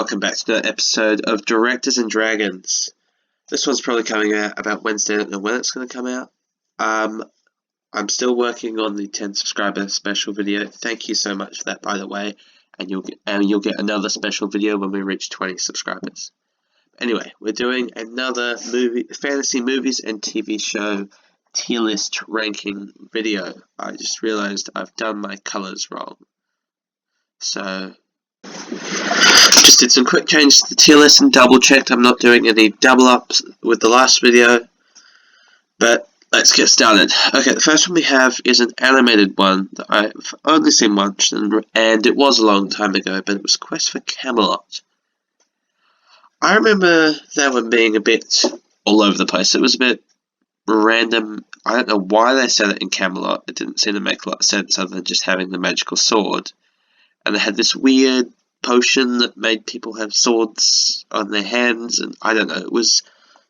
welcome back to another episode of Directors and Dragons. This one's probably coming out about Wednesday. I don't know when it's going to come out. I'm still working on the 10 subscriber special video. Thank you so much for that, by the way. And you'll get another special video when we reach 20 subscribers. Anyway, we're doing another fantasy movies and TV show tier list ranking video. I just realized I've done my colors wrong. So just did some quick changes to the tier list and double checked I'm not doing any double ups with the last video. But let's get started. Okay, the first one we have is an animated one that I've only seen once, and it was a long time ago, but it was Quest for Camelot. I remember that one being a bit all over the place. It was a bit random. I don't know why they said it in Camelot. It didn't seem to make a lot of sense other than just having the magical sword. And they had this weird potion that made people have swords on their hands, and I don't know, it was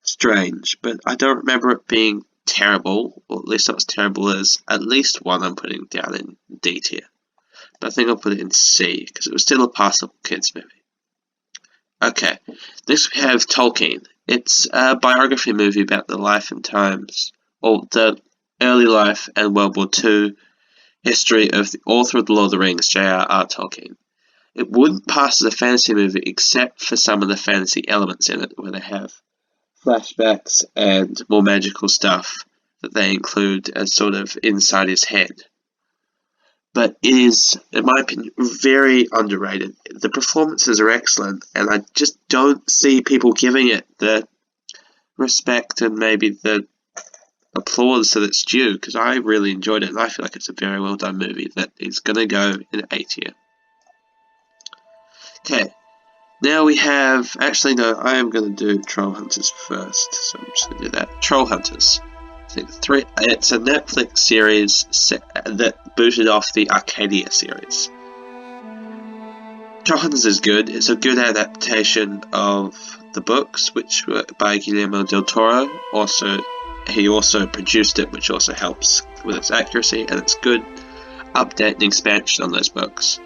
strange. But I don't remember it being terrible, or at least not as terrible as at least one I'm putting down in D tier. But I think I'll put it in C, because it was still a passable kids movie. Okay, next we have Tolkien. It's a biography movie about the life and times, or the early life and World War II history of the author of The Lord of the Rings, J.R.R. Tolkien. It wouldn't pass as a fantasy movie except for some of the fantasy elements in it, where they have flashbacks and more magical stuff that they include as sort of inside his head. But it is, in my opinion, very underrated. The performances are excellent, and I just don't see people giving it the respect and maybe the applause that it's due, because I really enjoyed it, and I feel like it's a very well done movie that is going to go in A tier. Okay, now we have, actually no, I am going to do Trollhunters first, so I'm just going to do that. Trollhunters. It's a Netflix series that booted off the Arcadia series. Trollhunters is good. It's a good adaptation of the books, which were by Guillermo del Toro. He also produced it, which also helps with its accuracy, and it's good update and expansion on those books.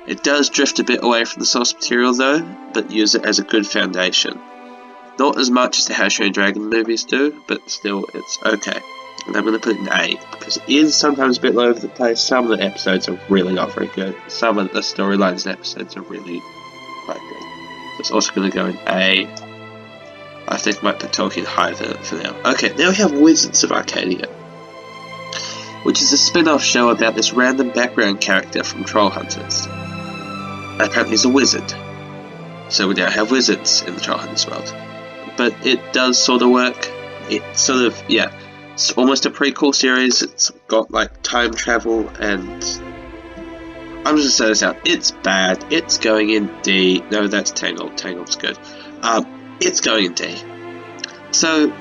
It does drift a bit away from the source material though, but use it as a good foundation. Not as much as the How to Train Your Dragon movies do, but still it's okay. And I'm going to put it in A, because it is sometimes a bit all over the place. Some of the episodes are really not very good. Some of the storylines and episodes are really quite good. So it's also going to go in A. I think I might put Tolkien higher than it for now. Okay, now we have Wizards of Arcadia, which is a spin-off show about this random background character from Trollhunters. Apparently he's a wizard. So we now have wizards in the Trollhunters world. But it does sort of work. It's sort of, yeah, it's almost a prequel series. It's got like time travel, and I'm just gonna say this out. It's bad. It's going in D. No, that's Tangled. Tangled's good. It's going in D. So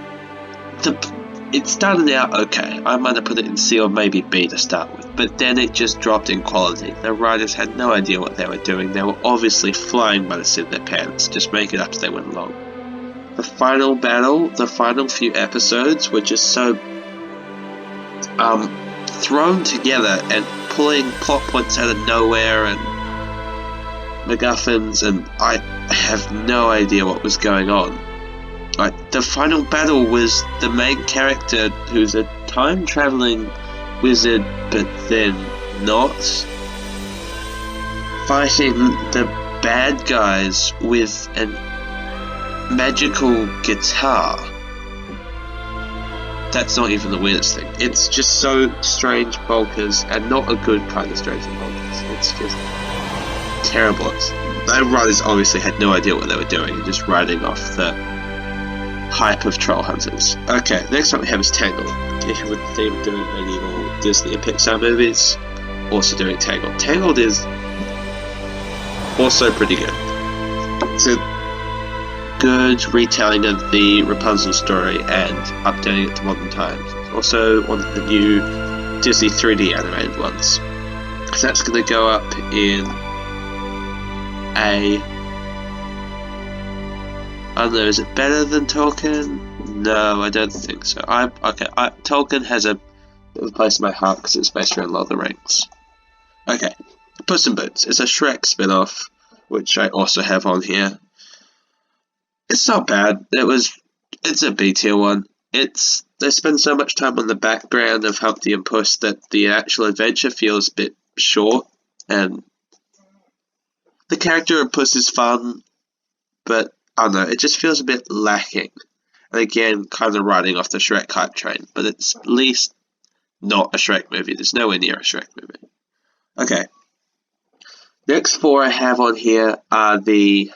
it started out okay. I might have put it in C or maybe B to start with, but then it just dropped in quality. The writers had no idea what they were doing. They were obviously flying by the seat of their pants, just make it up as they went along. The final battle, the final few episodes were just so thrown together and pulling plot points out of nowhere and MacGuffins, and I have no idea what was going on. Like, the final battle was the main character, who's a time-traveling wizard, but then not, fighting the bad guys with an magical guitar. That's not even the weirdest thing. It's just so strange bonkers, and not a good kind of strange and bonkers. It's just terrible. The writers obviously had no idea what they were doing, and just writing off the hype of Trollhunters. Okay, next one we have is Tangled. If you wouldn't think of doing any more Disney and Pixar movies, also doing Tangled. Tangled is also pretty good. It's a good retelling of the Rapunzel story and updating it to modern times. It's also one of the new Disney 3D animated ones. So that's going to go up in A. I don't know, is it better than Tolkien? No, I don't think so. Tolkien has a place in my heart because it's based around Lord of the Rings. Okay, Puss in Boots. It's a Shrek spin-off which I also have on here. It's not bad. It's a B tier one. They spend so much time on the background of Humpty and Puss that the actual adventure feels a bit short, and the character of Puss is fun, but I don't know, it just feels a bit lacking. And again, kind of riding off the Shrek hype train, but it's at least not a Shrek movie. There's nowhere near a Shrek movie. Okay. Next four I have on here are the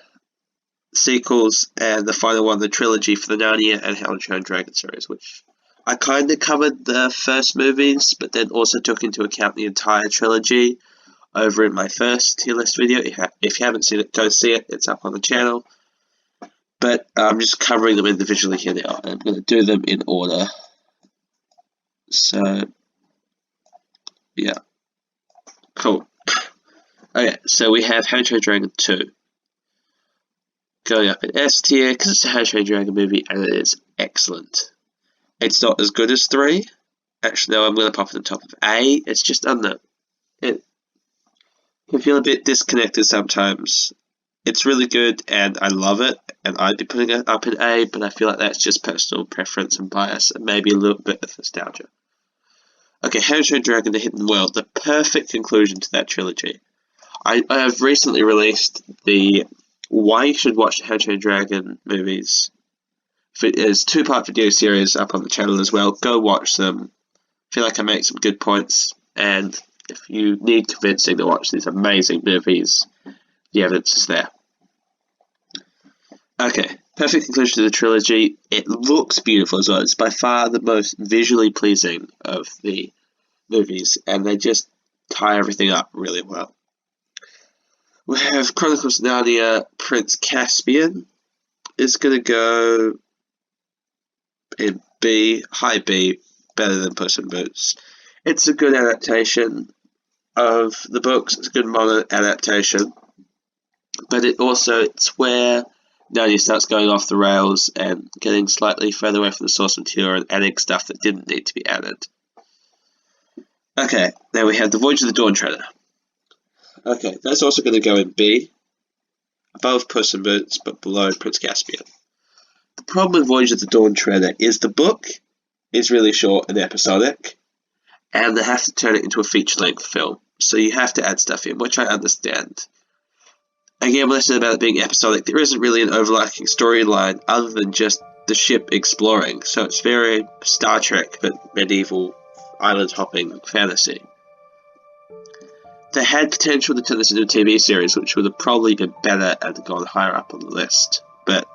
sequels and the final one, the trilogy for the Narnia and How to Train Your Dragon series, which I kind of covered the first movies, but then also took into account the entire trilogy over in my first tier list video. If you haven't seen it, go see it. It's up on the channel. But I'm just covering them individually here now. I'm going to do them in order. So, yeah. Cool. Okay, so we have How to Train Your Dragon 2. Going up in S tier, because it's a How to Train Your Dragon movie, and it is excellent. It's not as good as 3. Actually, no, I'm going to pop it on top of A. It's just under. It can feel a bit disconnected sometimes. It's really good, and I love it, and I'd be putting it up in A, but I feel like that's just personal preference and bias, and maybe a little bit of nostalgia. Okay, How to Train Your Dragon: The Hidden World, the perfect conclusion to that trilogy. I have recently released the Why You Should Watch the How to Train Your Dragon movies. There's 2-part video series up on the channel as well. Go watch them. I feel like I make some good points, and if you need convincing to watch these amazing movies, the evidence is there. Okay, perfect conclusion to the trilogy. It looks beautiful as well. It's by far the most visually pleasing of the movies, and they just tie everything up really well. We have Chronicles of Narnia, Prince Caspian is going to go in B, high B, better than Puss in Boots. It's a good adaptation of the books. It's a good modern adaptation. But it's where Narnia starts going off the rails and getting slightly further away from the source material and adding stuff that didn't need to be added. Okay, now we have The Voyage of the Dawn Treader. Okay, that's also going to go in B, above Puss in Boots, but below Prince Caspian. The problem with Voyage of the Dawn Treader is the book is really short and episodic, and they have to turn it into a feature-length film, so you have to add stuff in, which I understand. Again, when I said about it being episodic, there isn't really an overarching storyline other than just the ship exploring, so it's very Star Trek, but medieval island-hopping fantasy. They had potential to turn this into a TV series, which would have probably been better and gone higher up on the list, but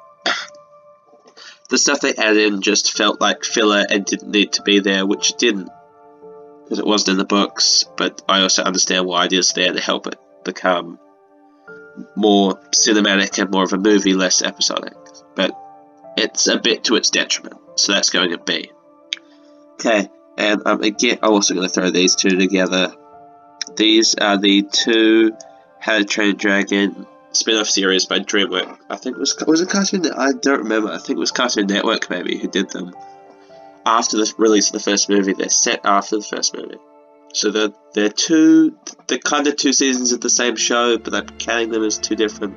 the stuff they added in just felt like filler and didn't need to be there, which it didn't, because it wasn't in the books, but I also understand why it is there to help it become more cinematic and more of a movie, less episodic, but it's a bit to its detriment, so that's going at B. Okay, and again, I'm also going to throw these two together. These are the two How to Train Your Dragon spin-off series by DreamWorks. I think was it Cartoon Network? I don't remember. I think it was Cartoon Network maybe who did them. After the release of the first movie, they're set after the first movie. So they're kind of 2 seasons of the same show, but I'm counting them as 2 different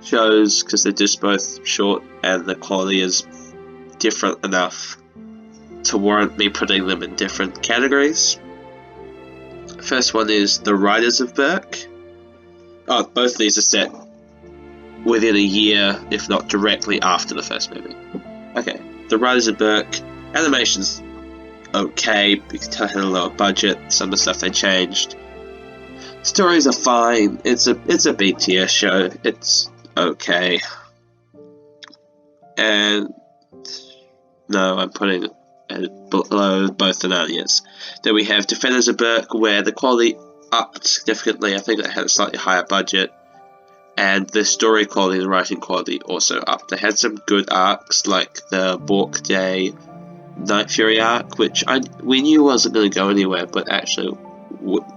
shows because they're just both short and the quality is different enough to warrant me putting them in different categories. First one is The Riders of Berk. Oh, both of these are set within a year, if not directly after the first movie. Okay, The Riders of Berk. Animation's okay, you can tell it had a lower budget, some of the stuff they changed. Stories are fine, it's a B tier show, it's okay. And no, I'm putting it below both the Narnias. Then we have Defenders of Berk, where the quality upped significantly. I think they had a slightly higher budget, and the story quality and the writing quality also upped. They had some good arcs, like the Bork Day Night Fury arc, which we knew wasn't going to go anywhere, but actually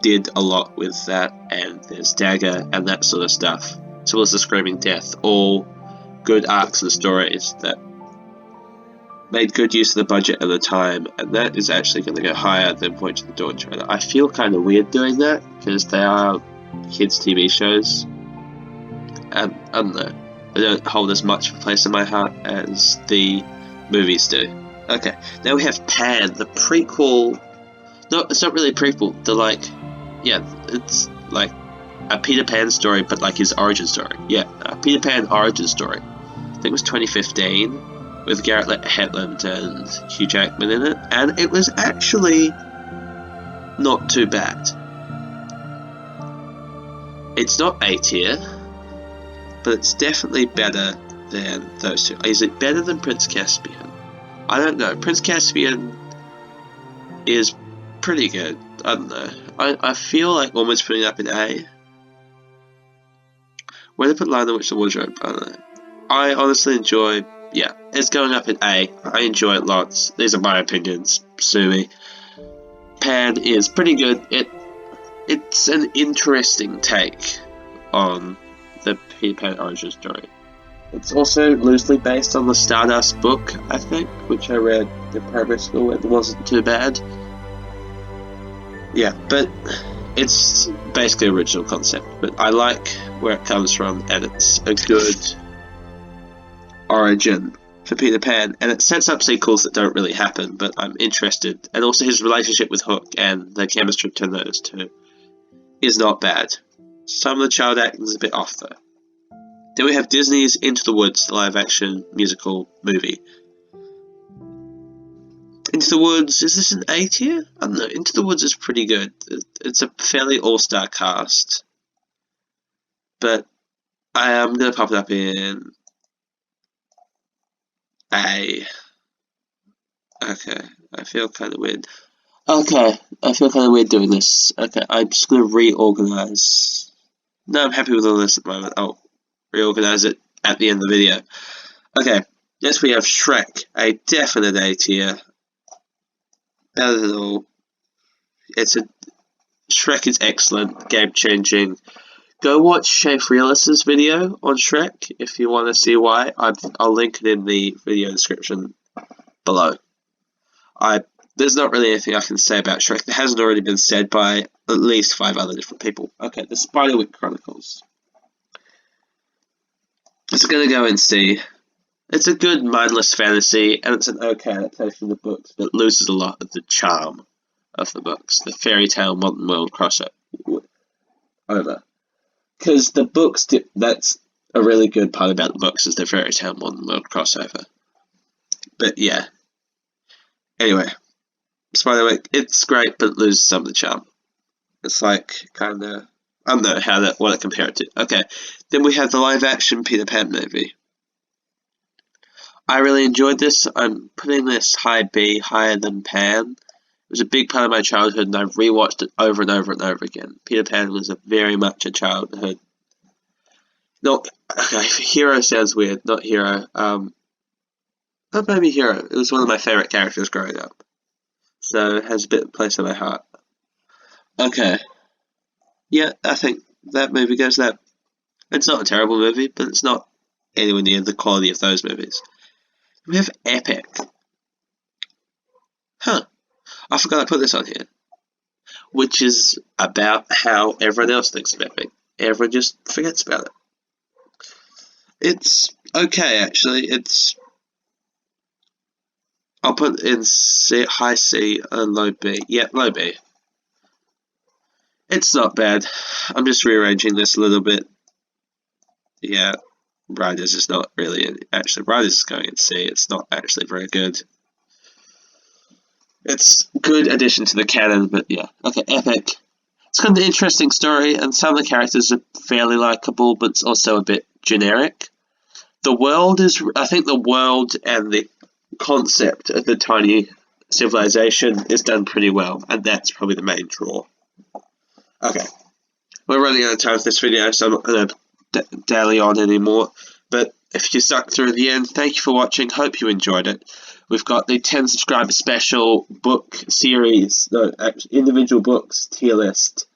did a lot with that, and there's Dagger and that sort of stuff, as well as the Screaming Death, all good arcs and stories that made good use of the budget at the time, and that is actually going to go higher than Voyage of the Dawn Treader. I feel kind of weird doing that, because they are kids' TV shows, I don't know. They don't hold as much of a place in my heart as the movies do. Okay, now we have Pan, the prequel. No, it's not really a prequel. It's like a Peter Pan story, but like his origin story. Yeah, a Peter Pan origin story. I think it was 2015 with Garrett Hedlund and Hugh Jackman in it, and it was actually not too bad. It's not A tier, but it's definitely better than those two. Is it better than Prince Caspian? I don't know. Prince Caspian is pretty good. I don't know. I feel like almost putting it up in A. Where to put Lion the Witch and Wardrobe? I don't know. I honestly enjoy. Yeah, it's going up in A. I enjoy it lots. These are my opinions. Sue me. Pan is pretty good. It's an interesting take on the Peter Pan origin story. It's also loosely based on the Stardust book, I think, which I read in primary school and wasn't too bad. Yeah, but it's basically original concept, but I like where it comes from, and it's a good origin for Peter Pan, and it sets up sequels that don't really happen, but I'm interested. And also his relationship with Hook and the chemistry between those two is not bad. Some of the child acting is a bit off though. Then we have Disney's Into the Woods, the live-action musical movie. Into the Woods, is this an A tier? I don't know. Into the Woods is pretty good. It's a fairly all-star cast. But I am going to pop it up in A. Okay, I feel kind of weird. Okay, I feel kind of weird doing this. Okay, I'm just going to reorganize. No, I'm happy with all this at the moment. I'll reorganize it at the end of the video. Okay, next we have Shrek, a definite A tier. Better than all. Shrek is excellent, game changing. Go watch Shay Freelis's video on Shrek if you want to see why. I'll link it in the video description below. There's not really anything I can say about Shrek that hasn't already been said by at least 5 other different people. Okay, the Spiderwick Chronicles. It's going to go in C. It's a good mindless fantasy, and it's an okay adaptation of the books, but it loses a lot of the charm of the books. The fairy tale modern world crossover. Because the books, that's a really good part about the books, is the fairy tale modern world crossover. But yeah. Anyway, Spiderwick, it's great, but it loses some of the charm. It's like, kind of, I don't know what to compare it to. Okay, then we have the live-action Peter Pan movie. I really enjoyed this. I'm putting this high B, higher than Pan. It was a big part of my childhood, and I've rewatched it over and over and over again. Peter Pan was very much a childhood. Hero sounds weird. Not Hero. Not maybe Hero. It was one of my favorite characters growing up, so it has a bit of place in my heart. Okay. Yeah, I think that movie goes there. It's not a terrible movie, but it's not anywhere near the quality of those movies. We have Epic. Huh. I forgot I put this on here. Which is about how everyone else thinks of Epic. Everyone just forgets about it. It's okay, actually. I'll put in C, high C and low B. Yeah, low B. It's not bad. I'm just rearranging this a little bit. Yeah, Riders is not really... Actually, Riders is going in C. It's not actually very good. It's a good addition to the canon, but yeah. Okay, Epic. It's got an interesting story, and some of the characters are fairly likable, but it's also a bit generic. I think the world and the concept of the tiny civilization is done pretty well, and that's probably the main draw. Okay. We're running out of time for this video, so I'm not going to dally on anymore. But if you stuck through the end, thank you for watching. Hope you enjoyed it. We've got the 10 subscriber special book series, individual books tier list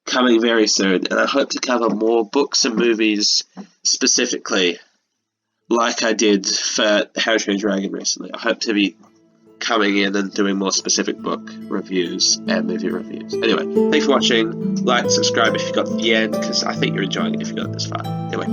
coming very soon. And I hope to cover more books and movies specifically, like I did for How to Train Your Dragon recently. I hope to be coming in and doing more specific book reviews and movie reviews. Anyway, thanks for watching. Like, subscribe if you got to the end, because I think you're enjoying it if you got this far. Anyway,